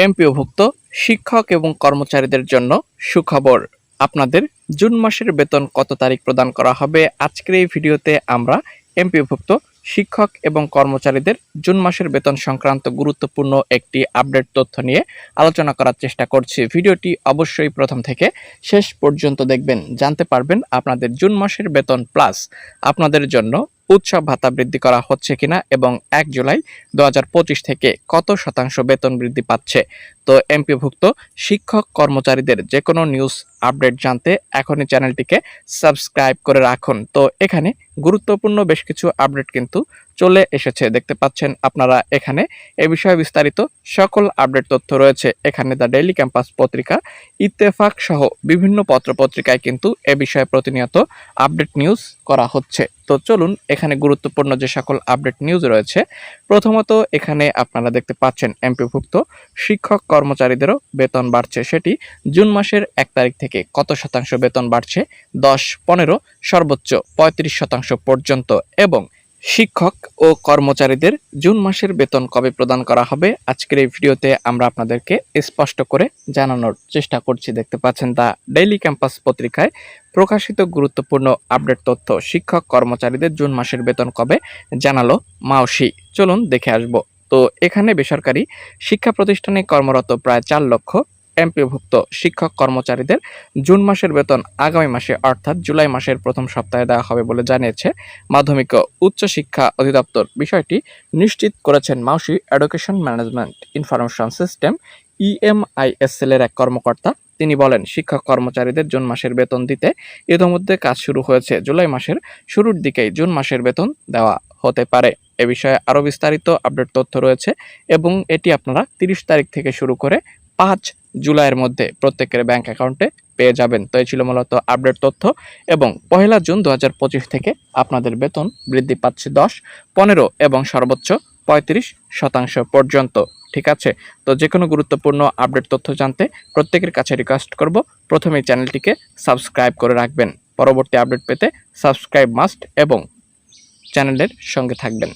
এমপিওভুক্ত শিক্ষক এবং কর্মচারীদের জন্য সুখবর। আপনাদের জুন মাসের বেতন কত তারিখ প্রদান করা হবে? আজকের এই ভিডিওতে আমরা এমপিওভুক্ত শিক্ষক এবং কর্মচারীদের জুন মাসের বেতন সংক্রান্ত গুরুত্বপূর্ণ একটি আপডেট তথ্য নিয়ে আলোচনা করার চেষ্টা করছি। ভিডিওটি অবশ্যই প্রথম থেকে শেষ পর্যন্ত দেখবেন, জানতে পারবেন আপনাদের জুন মাসের বেতন প্লাস আপনাদের জন্য উৎসব ভাতা বৃদ্ধি করা হচ্ছে কিনা এবং 1 জুলাই 2025 থেকে কত শতাংশ বেতন বৃদ্ধি পাচ্ছে। তো এমপিওভুক্ত শিক্ষক কর্মচারীদের যে কোনো নিউজ আপডেট জানতে এখনই চ্যানেলটিকে সাবস্ক্রাইব করে রাখুন। তো এখানে গুরুত্বপূর্ণ বেশ কিছু আপডেট কিন্তু চলে এসেছে, দেখতে পাচ্ছেন আপনারা এখানে এ বিষয়ে বিস্তারিত সকল আপডেট তথ্য রয়েছে। এখানে দ্য ডেইলি ক্যাম্পাস পত্রিকা, ইত্তেফাক সহ বিভিন্ন পত্রপত্রিকায় কিন্তু এ বিষয়ে প্রতিনিয়ত আপডেট নিউজ করা হচ্ছে। তো চলুন এখানে গুরুত্বপূর্ণ যে সকল আপডেট নিউজ রয়েছে, প্রথমত এখানে আপনারা দেখতে পাচ্ছেন এমপিওভুক্ত শিক্ষক কর্মচারীদেরও বেতন বাড়ছে। সেটি জুন মাসের 1 তারিখ থেকে কত শতাংশ বেতন বাড়ছে? 10, 15, সর্বোচ্চ 35% পর্যন্ত। এবং শিক্ষক ও কর্মচারীদের জুন মাসের বেতন কবে প্রদান করা হবে আজকের এই ভিডিওতে আমরা আপনাদেরকে স্পষ্ট করে জানানোর চেষ্টা করছি। দেখতে পাচ্ছেন দ্য ডেইলি ক্যাম্পাস পত্রিকায় প্রকাশিত গুরুত্বপূর্ণ আপডেট তথ্য। শিক্ষক কর্মচারীদের জুন মাসের বেতন কবে জানালো মাওসি। চলুন দেখে আসব। তো এখানে বেসরকারি শিক্ষা প্রতিষ্ঠানে কর্মরত প্রায় 4 লক্ষ এমপিওভুক্ত শিক্ষক কর্মচারীদের জুন মাসের বেতন আগামী মাসে অর্থাৎ জুলাই মাসের প্রথম সপ্তাহে দেওয়া হবে বলে জানিয়েছে মাধ্যমিক ও উচ্চ শিক্ষা অধিদপ্তর। বিষয়টি নিশ্চিত করেছেন মাওসি education management information system EMISL এর এক কর্মকর্তা। তিনি বলেন, শিক্ষক কর্মচারীদের জুন মাসের বেতন দিতে ইতোমধ্যে কাজ শুরু হয়েছে। জুলাই মাসের শুরুর দিকেই জুন মাসের বেতন দেওয়া হতে পারে। এ বিষয়ে আরও বিস্তারিত আপডেট তথ্য রয়েছে এবং এটি আপনারা 30 তারিখ থেকে শুরু করে 5 জুলাইয়ের মধ্যে প্রত্যেকের ব্যাংক অ্যাকাউন্টে পেয়ে যাবেন। তো এই ছিল মূলত আপডেট তথ্য। এবং 1 জুন 2025 থেকে আপনাদের বেতন বৃদ্ধি পাচ্ছে 10, 15 এবং সর্বোচ্চ 35% পর্যন্ত। ঠিক আছে, তো যে কোনো গুরুত্বপূর্ণ আপডেট তথ্য জানতে প্রত্যেকের কাছে রিকোয়েস্ট করব, প্রথমেই চ্যানেলটিকে সাবস্ক্রাইব করে রাখবেন। পরবর্তী আপডেট পেতে সাবস্ক্রাইব মাস্ট এবং চ্যানেলের সঙ্গে থাকবেন।